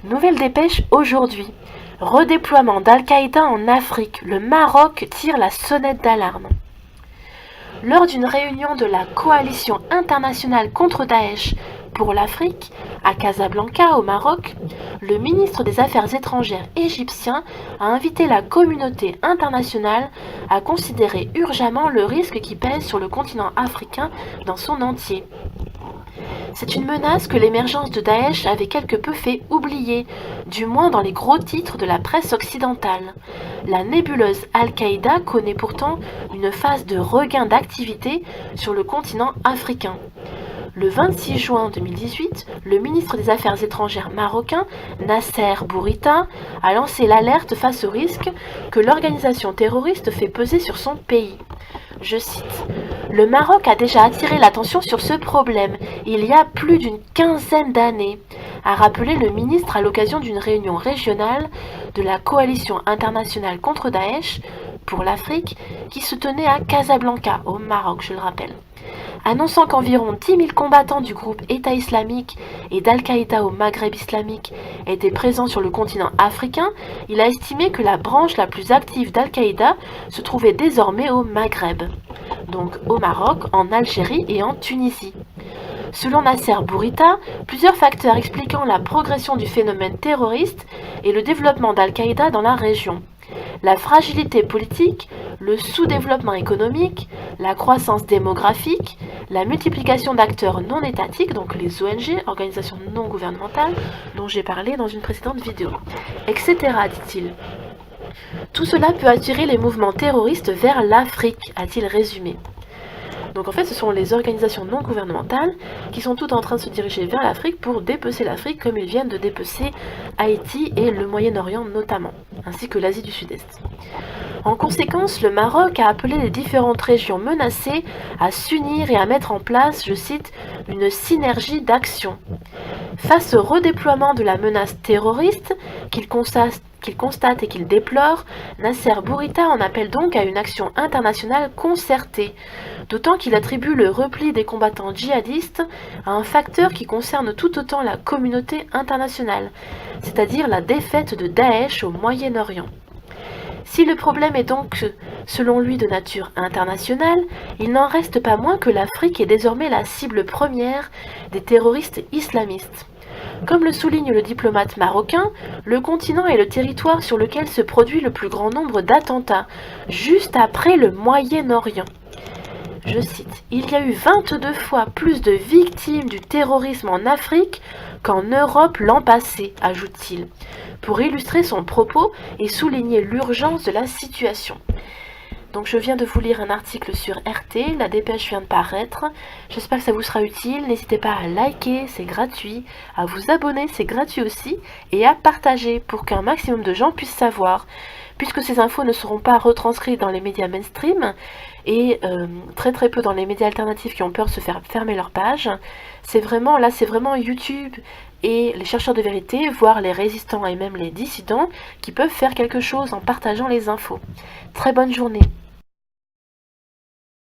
Nouvelle dépêche aujourd'hui. Redéploiement d'Al-Qaïda en Afrique. Le Maroc tire la sonnette d'alarme. Lors d'une réunion de la coalition internationale contre Daesh pour l'Afrique, à Casablanca, au Maroc, le ministre des Affaires étrangères égyptien a invité la communauté internationale à considérer urgemment le risque qui pèse sur le continent africain dans son entier. C'est une menace que l'émergence de Daesh avait quelque peu fait oublier, du moins dans les gros titres de la presse occidentale. La nébuleuse Al-Qaïda connaît pourtant une phase de regain d'activité sur le continent africain. Le 26 juin 2018, le ministre des Affaires étrangères marocain, Nasser Bourita, a lancé l'alerte face au risque que l'organisation terroriste fait peser sur son pays. Je cite, « Le Maroc a déjà attiré l'attention sur ce problème il y a plus d'une quinzaine d'années », a rappelé le ministre à l'occasion d'une réunion régionale de la coalition internationale contre Daesh pour l'Afrique qui se tenait à Casablanca, au Maroc, je le rappelle. Annonçant qu'environ 10 000 combattants du groupe État islamique et d'Al-Qaïda au Maghreb islamique étaient présents sur le continent africain, il a estimé que la branche la plus active d'Al-Qaïda se trouvait désormais au Maghreb, donc au Maroc, en Algérie et en Tunisie. Selon Nasser Bourita, plusieurs facteurs expliquant la progression du phénomène terroriste et le développement d'Al-Qaïda dans la région. La fragilité politique, le sous-développement économique, la croissance démographique, la multiplication d'acteurs non étatiques, donc les ONG, organisations non gouvernementales, dont j'ai parlé dans une précédente vidéo, etc., dit-il. Tout cela peut attirer les mouvements terroristes vers l'Afrique, a-t-il résumé. Donc en fait, ce sont les organisations non gouvernementales qui sont toutes en train de se diriger vers l'Afrique pour dépecer l'Afrique comme ils viennent de dépecer Haïti et le Moyen-Orient notamment, ainsi que l'Asie du Sud-Est. En conséquence, le Maroc a appelé les différentes régions menacées à s'unir et à mettre en place, je cite, une synergie d'action. Face au redéploiement de la menace terroriste qu'il constate et qu'il déplore, Nasser Bourita en appelle donc à une action internationale concertée, d'autant qu'il attribue le repli des combattants djihadistes à un facteur qui concerne tout autant la communauté internationale, c'est-à-dire la défaite de Daesh au Moyen-Orient. Si le problème est donc, selon lui, de nature internationale, il n'en reste pas moins que l'Afrique est désormais la cible première des terroristes islamistes. Comme le souligne le diplomate marocain, le continent est le territoire sur lequel se produit le plus grand nombre d'attentats, juste après le Moyen-Orient. Je cite, « Il y a eu 22 fois plus de victimes du terrorisme en Afrique qu'en Europe l'an passé, ajoute-t-il, pour illustrer son propos et souligner l'urgence de la situation. » Donc je viens de vous lire un article sur RT, la dépêche vient de paraître. J'espère que ça vous sera utile. N'hésitez pas à liker, c'est gratuit, à vous abonner, c'est gratuit aussi, et à partager pour qu'un maximum de gens puissent savoir. Puisque ces infos ne seront pas retranscrites dans les médias mainstream, et très très peu dans les médias alternatifs qui ont peur de se faire fermer leur page, c'est vraiment YouTube et les chercheurs de vérité, voire les résistants et même les dissidents, qui peuvent faire quelque chose en partageant les infos. Très bonne journée.